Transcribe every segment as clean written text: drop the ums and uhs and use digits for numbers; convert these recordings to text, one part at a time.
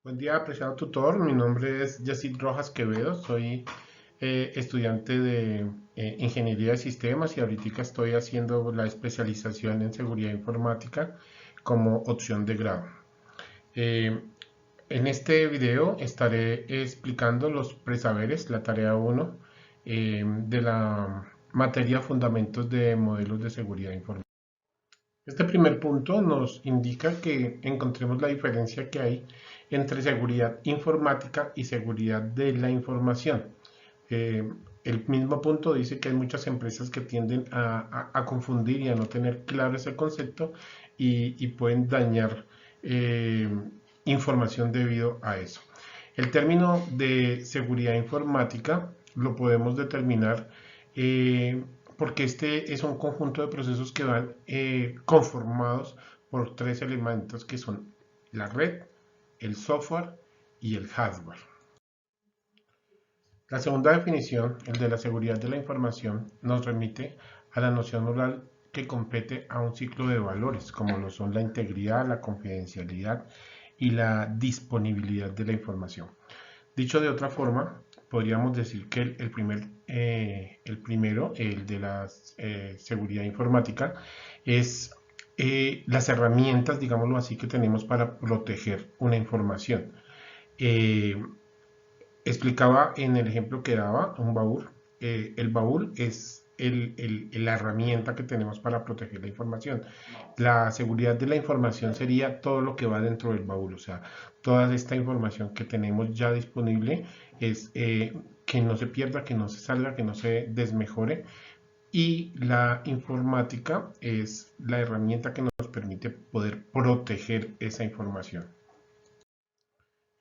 Buen día, apreciado tutor. Mi nombre es Yacid Rojas Quevedo. Soy estudiante de Ingeniería de Sistemas y ahorita estoy haciendo la especialización en Seguridad Informática como opción de grado. Eh, en este video estaré explicando los presaberes, la tarea 1 de la materia Fundamentos de Modelos de Seguridad Informática. Este primer punto nos indica que encontremos la diferencia que hay entre seguridad informática y seguridad de la información. El mismo punto dice que hay muchas empresas que tienden a confundir y a no tener claro ese concepto y pueden dañar eh, información debido a eso. El término de seguridad informática lo podemos determinar porque este es un conjunto de procesos que van conformados por tres elementos que son la red, el software y el hardware. La segunda definición, el de la seguridad de la información, nos remite a la noción moral que compete a un ciclo de valores, como lo son la integridad, la confidencialidad y la disponibilidad de la información. Dicho de otra forma, podríamos decir que el primero, el de la seguridad informática, es las herramientas, digámoslo así, que tenemos para proteger una información. Eh, Explicaba en el ejemplo que daba un baúl. El baúl es la herramienta que tenemos para proteger la información. La seguridad de la información sería todo lo que va dentro del baúl, o sea, toda esta información que tenemos ya disponible es que no se pierda, que no se salga, que no se desmejore. Y la informática es la herramienta que nos permite poder proteger esa información.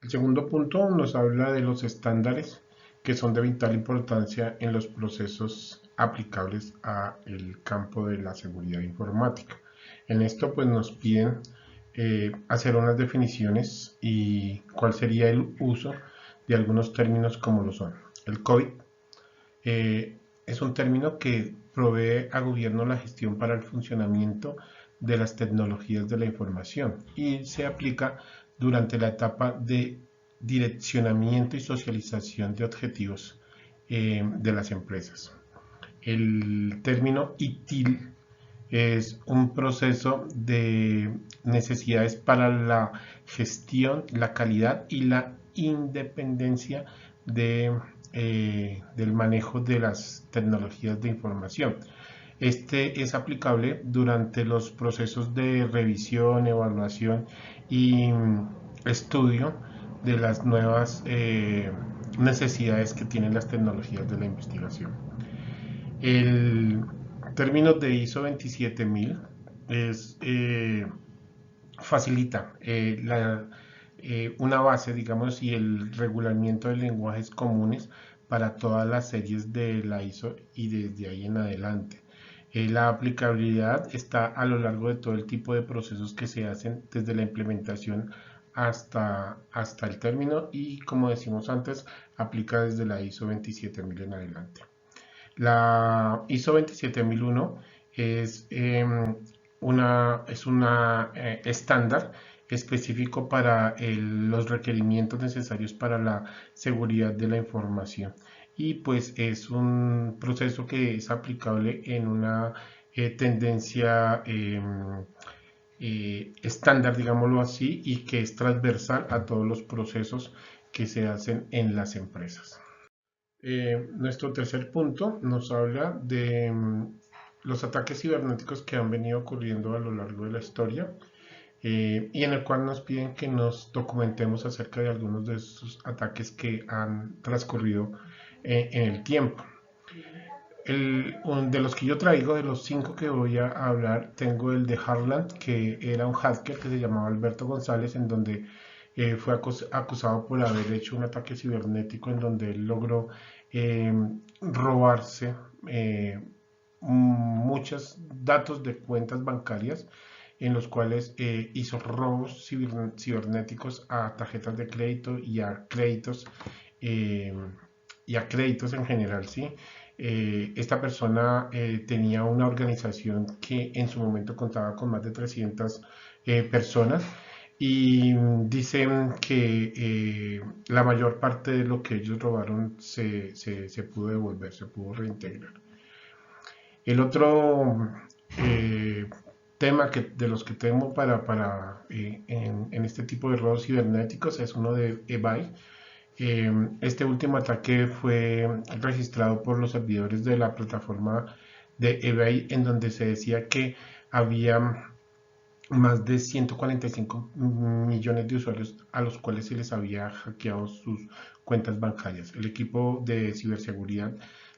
El segundo punto nos habla de los estándares que son de vital importancia en los procesos aplicables al campo de la seguridad informática. En esto pues nos piden hacer unas definiciones y cuál sería el uso de algunos términos como lo son. El COVID es un término que provee a gobierno la gestión para el funcionamiento de las tecnologías de la información y se aplica durante la etapa de direccionamiento y socialización de objetivos de las empresas. El término ITIL es un proceso de necesidades para la gestión, la calidad y la independencia del manejo de las tecnologías de información. Este es aplicable durante los procesos de revisión, evaluación y estudio de las nuevas necesidades que tienen las tecnologías de la investigación. El término de ISO 27000 es, facilita una base, digamos, y el regulamiento de lenguajes comunes para todas las series de la ISO y desde ahí en adelante. La aplicabilidad está a lo largo de todo el tipo de procesos que se hacen desde la implementación hasta el término y, como decimos antes, aplica desde la ISO 27000 en adelante. La ISO 27001 es una estándar específico para los requerimientos necesarios para la seguridad de la información y pues es un proceso que es aplicable en una tendencia estándar, digámoslo así, y que es transversal a todos los procesos que se hacen en las empresas. Nuestro tercer punto nos habla de los ataques cibernéticos que han venido ocurriendo a lo largo de la historia y en el cual nos piden que nos documentemos acerca de algunos de estos ataques que han transcurrido en el tiempo. De los que yo traigo, de los 5 que voy a hablar, tengo el de Harland, que era un hacker que se llamaba Alberto González, en donde fue acusado por haber hecho un ataque cibernético en donde él logró eh, robarse muchos datos de cuentas bancarias en los cuales hizo robos cibernéticos a tarjetas de crédito eh, y a créditos en general, ¿sí? Esta persona tenía una organización que en su momento contaba con más de 300 personas y dicen que la mayor parte de lo que ellos robaron se pudo devolver, se pudo reintegrar. El otro tema de los que tengo en este tipo de robos cibernéticos es uno de eBay. Este último ataque fue registrado por los servidores de la plataforma de eBay, en donde se decía que había más de 145 millones de usuarios a los cuales se les había hackeado sus cuentas bancarias. El equipo de ciberseguridad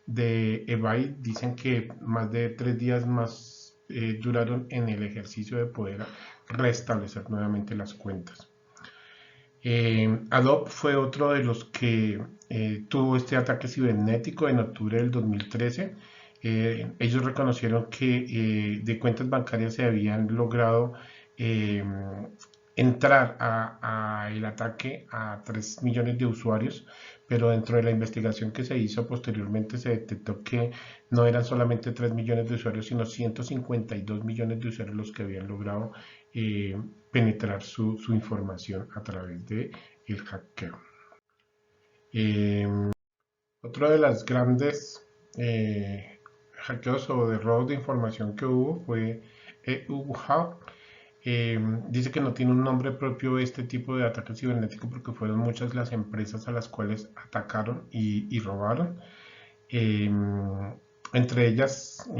de eBay dicen que más de 3 días más duraron en el ejercicio de poder restablecer nuevamente las cuentas. Adobe fue otro de los que tuvo este ataque cibernético en octubre del 2013. Ellos reconocieron que de cuentas bancarias se habían logrado eh, entrar a el ataque a 3 millones de usuarios, pero dentro de la investigación que se hizo posteriormente se detectó que no eran solamente 3 millones de usuarios, sino 152 millones de usuarios los que habían logrado penetrar su información a través de el hackeo. Otro de las grandes hackeos o de robos de información que hubo fue EUHAck. Dice que no tiene un nombre propio este tipo de ataque cibernético porque fueron muchas las empresas a las cuales atacaron y robaron. Entre ellas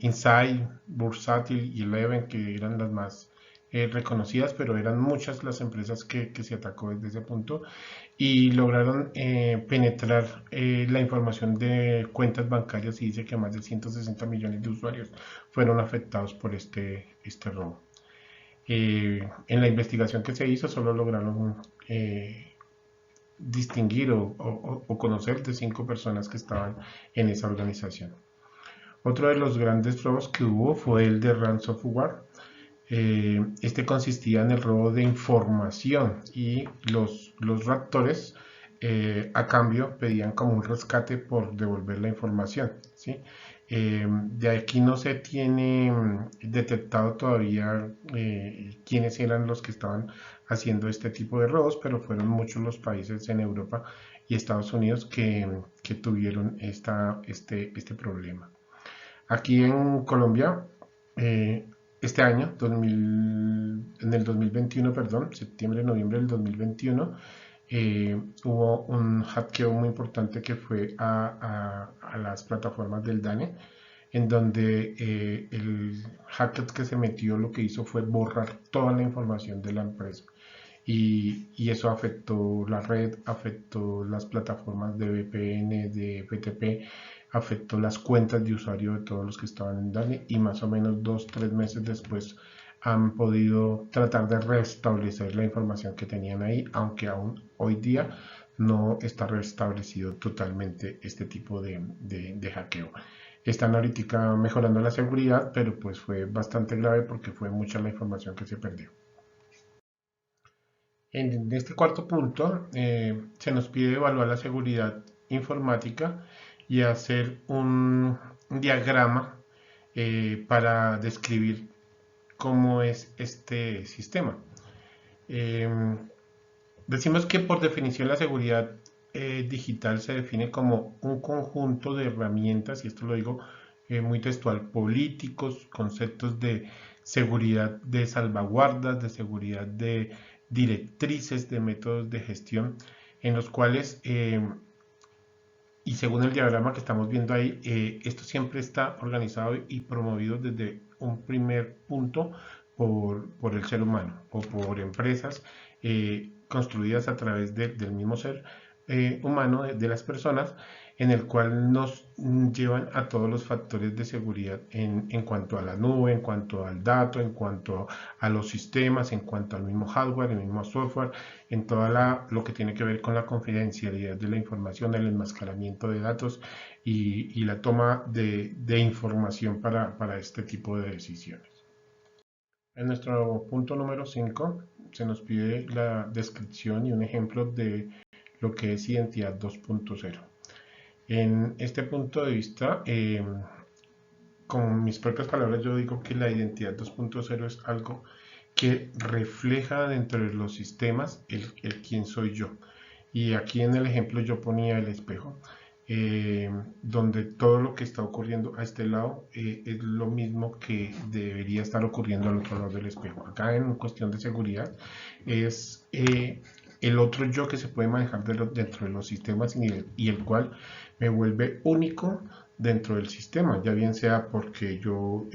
Insight, Bursátil y Eleven, que eran las más reconocidas, pero eran muchas las empresas que se atacó desde ese punto y lograron penetrar la información de cuentas bancarias y dice que más de 160 millones de usuarios fueron afectados por este robo. En la investigación que se hizo solo lograron distinguir o conocer de 5 personas que estaban en esa organización. Otro de los grandes robos que hubo fue el de ransomware. Este consistía en el robo de información y los raptores a cambio pedían como un rescate por devolver la información, ¿sí? De aquí no se tiene detectado todavía quiénes eran los que estaban haciendo este tipo de robos, pero fueron muchos los países en Europa y Estados Unidos que tuvieron este problema. Aquí en Colombia, este año, en el 2021, perdón, septiembre, noviembre del 2021, hubo un hackeo muy importante que fue a las plataformas del DANE, en donde el hacker que se metió lo que hizo fue borrar toda la información de la empresa. Y eso afectó la red, afectó las plataformas de VPN, de FTP, afectó las cuentas de usuario de todos los que estaban en DANE y más o menos 2-3 meses después han podido tratar de restablecer la información que tenían ahí, aunque aún hoy día no está restablecido totalmente este tipo de hackeo. Están ahorita mejorando la seguridad, pero pues fue bastante grave porque fue mucha la información que se perdió. En este cuarto punto se nos pide evaluar la seguridad informática y hacer un diagrama para describir cómo es este sistema. Decimos que por definición la seguridad digital se define como un conjunto de herramientas, y esto lo digo muy textual, políticos, conceptos de seguridad de salvaguardas, de seguridad de directrices, de métodos de gestión, en los cuales, y según el diagrama que estamos viendo ahí, esto siempre está organizado y promovido desde un primer punto por el ser humano o por empresas construidas a través del mismo ser humano, de las personas, en el cual nos llevan a todos los factores de seguridad en cuanto a la nube, en cuanto al dato, en cuanto a los sistemas, en cuanto al mismo hardware, el mismo software, en todo lo que tiene que ver con la confidencialidad de la información, el enmascaramiento de datos y la toma de información para este tipo de decisiones. En nuestro punto número 5 se nos pide la descripción y un ejemplo de lo que es identidad 2.0. En este punto de vista, con mis propias palabras, yo digo que la identidad 2.0 es algo que refleja dentro de los sistemas el quién soy yo. Y aquí en el ejemplo yo ponía el espejo, donde todo lo que está ocurriendo a este lado es lo mismo que debería estar ocurriendo al otro lado del espejo. Acá en cuestión de seguridad es el otro yo que se puede manejar dentro de los sistemas y el cual me vuelve único dentro del sistema, ya bien sea porque yo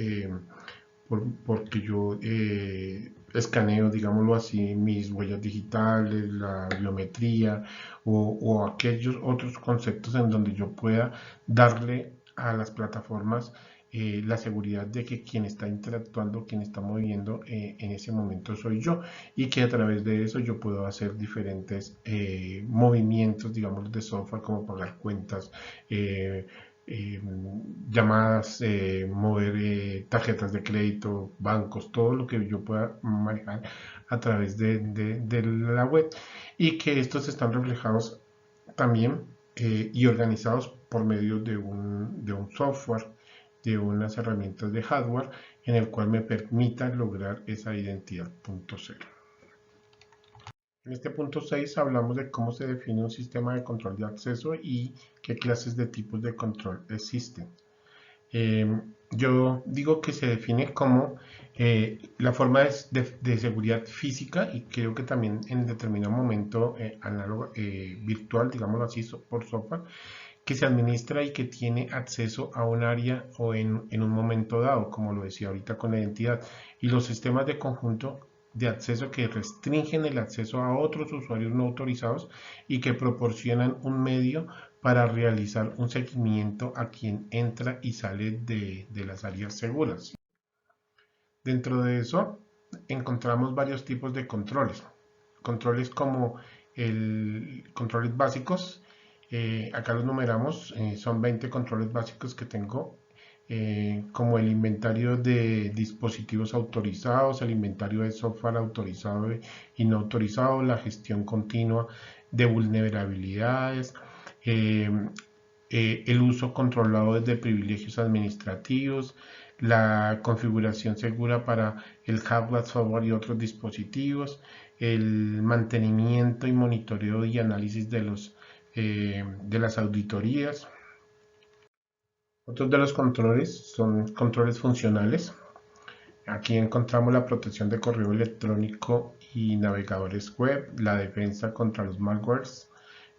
escaneo, digámoslo así, mis huellas digitales, la biometría o aquellos otros conceptos en donde yo pueda darle a las plataformas la seguridad de que quien está interactuando, quien está moviendo en ese momento soy yo y que a través de eso yo puedo hacer diferentes movimientos, digamos, de software como pagar cuentas, eh, eh, llamadas, mover tarjetas de crédito, bancos, todo lo que yo pueda manejar a través de la web y que estos están reflejados también y organizados por medio de un software, de unas herramientas de hardware en el cual me permita lograr esa identidad punto cero. En este punto 6 hablamos de cómo se define un sistema de control de acceso y qué clases de tipos de control existen. Yo digo que se define como la forma de seguridad física y creo que también en determinado momento análogo, virtual, digámoslo así, por software, que se administra y que tiene acceso a un área o en un momento dado, como lo decía ahorita con la identidad, y los sistemas de conjunto de acceso que restringen el acceso a otros usuarios no autorizados y que proporcionan un medio para realizar un seguimiento a quien entra y sale de las áreas seguras. Dentro de eso encontramos varios tipos de controles. Controles como controles básicos, acá los numeramos, son 20 controles básicos que tengo, como el inventario de dispositivos autorizados, el inventario de software autorizado y no autorizado, la gestión continua de vulnerabilidades, eh, el uso controlado de privilegios administrativos, la configuración segura para el hardware, software y otros dispositivos, el mantenimiento y monitoreo y análisis de las auditorías. Otros de los controles son controles funcionales. Aquí encontramos la protección de correo electrónico y navegadores web, la defensa contra los malwares,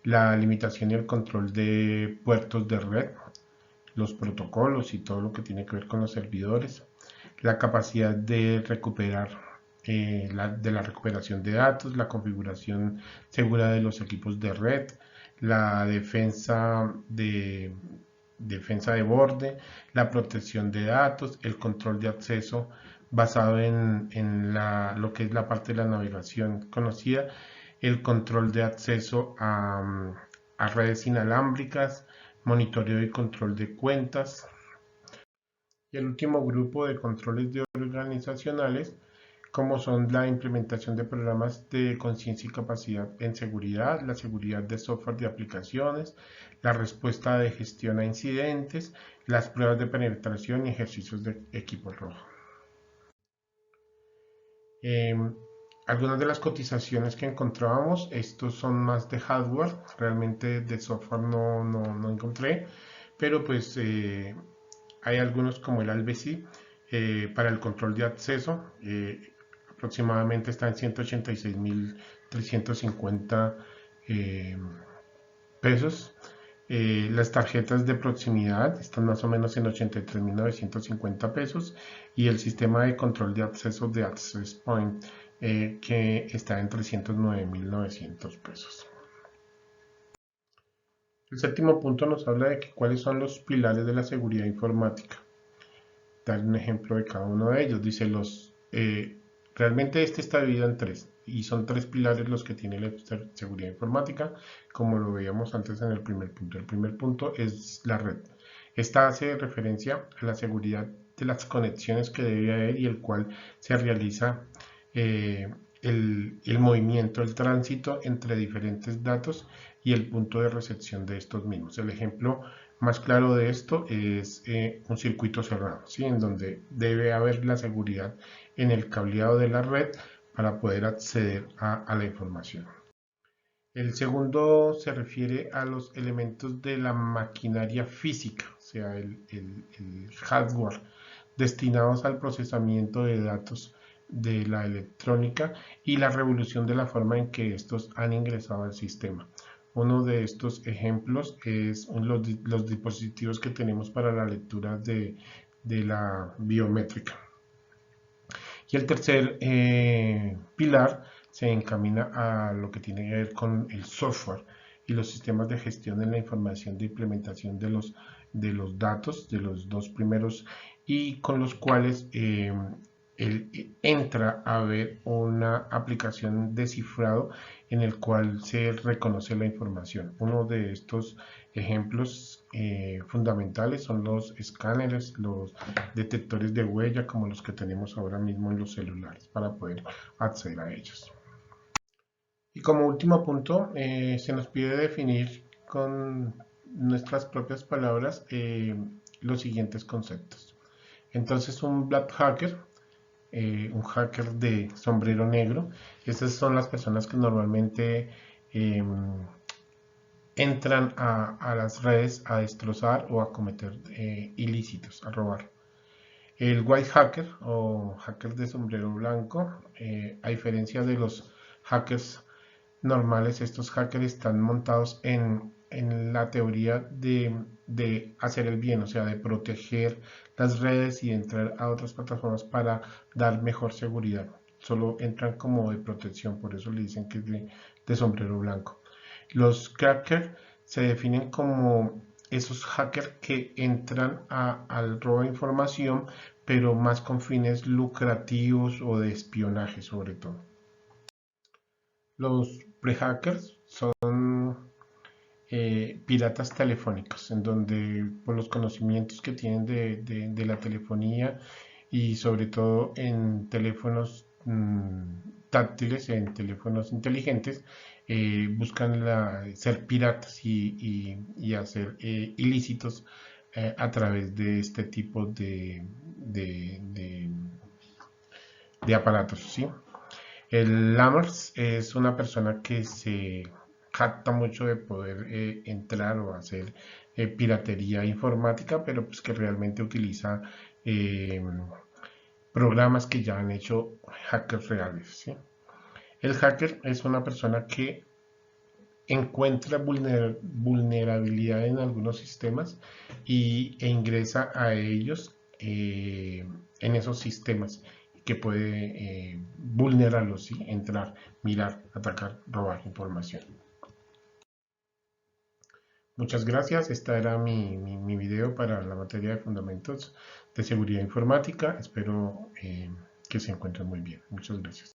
la limitación y el control de puertos de red, los protocolos y todo lo que tiene que ver con los servidores, la capacidad de recuperar, de la recuperación de datos, la configuración segura de los equipos de red, la defensa de borde, la protección de datos, el control de acceso basado en lo que es la parte de la navegación conocida, el control de acceso a redes inalámbricas, monitoreo y control de cuentas. Y el último grupo de controles organizacionales, como son la implementación de programas de conciencia y capacidad en seguridad, la seguridad de software de aplicaciones, la respuesta de gestión a incidentes, las pruebas de penetración y ejercicios de equipo rojo. Algunas de las cotizaciones que encontrábamos, estos son más de hardware, realmente de software no encontré, pero pues hay algunos como el Albeci para el control de acceso, aproximadamente está en 186.350 pesos. Las tarjetas de proximidad están más o menos en 83.950 pesos y el sistema de control de acceso de Access Point que está en 309.900 pesos. El séptimo punto nos habla de cuáles son los pilares de la seguridad informática. Dar un ejemplo de cada uno de ellos. Dice realmente este está dividido en tres y son tres pilares los que tiene la seguridad informática, como lo veíamos antes en el primer punto. El primer punto es la red. Esta hace referencia a la seguridad de las conexiones que debe haber y el cual se realiza el movimiento, el tránsito entre diferentes datos y el punto de recepción de estos mismos. El ejemplo más claro de esto es un circuito cerrado, ¿sí? En donde debe haber la seguridad en el cableado de la red para poder acceder a la información. El segundo se refiere a los elementos de la maquinaria física, o sea, el hardware, destinados al procesamiento de datos de la electrónica y la revolución de la forma en que estos han ingresado al sistema. Uno de estos ejemplos es los dispositivos que tenemos para la lectura de la biométrica. Y el tercer pilar se encamina a lo que tiene que ver con el software y los sistemas de gestión de la información de implementación de los datos, de los dos primeros, y con los cuales entra a ver una aplicación de cifrado en el cual se reconoce la información. Uno de estos ejemplos fundamentales son los escáneres, los detectores de huella como los que tenemos ahora mismo en los celulares para poder acceder a ellos. Y como último punto, se nos pide definir con nuestras propias palabras los siguientes conceptos. Entonces, un black hacker, un hacker de sombrero negro, estas son las personas que normalmente entran a las redes a destrozar o a cometer ilícitos, a robar. El white hacker o hacker de sombrero blanco, a diferencia de los hackers normales, estos hackers están montados en la teoría de hacer el bien, o sea, de proteger las redes y entrar a otras plataformas para dar mejor seguridad. Solo entran como de protección, por eso le dicen que es de sombrero blanco. Los crackers se definen como esos hackers que entran al robo de información, pero más con fines lucrativos o de espionaje sobre todo. Los pre-hackers son piratas telefónicos, en donde por los conocimientos que tienen de la telefonía y sobre todo en teléfonos táctiles, en teléfonos inteligentes, buscan ser piratas y hacer ilícitos a través de este tipo de aparatos, ¿sí? El Lammers es una persona que se jacta mucho de poder entrar o hacer piratería informática, pero pues que realmente utiliza eh, programas que ya han hecho hackers reales, ¿sí? El hacker es una persona que encuentra vulnerabilidad en algunos sistemas e ingresa a ellos en esos sistemas que puede vulnerarlos, ¿sí? Entrar, mirar, atacar, robar información. Muchas gracias. Esta era mi video para la materia de fundamentos de seguridad informática. Espero que se encuentren muy bien. Muchas gracias.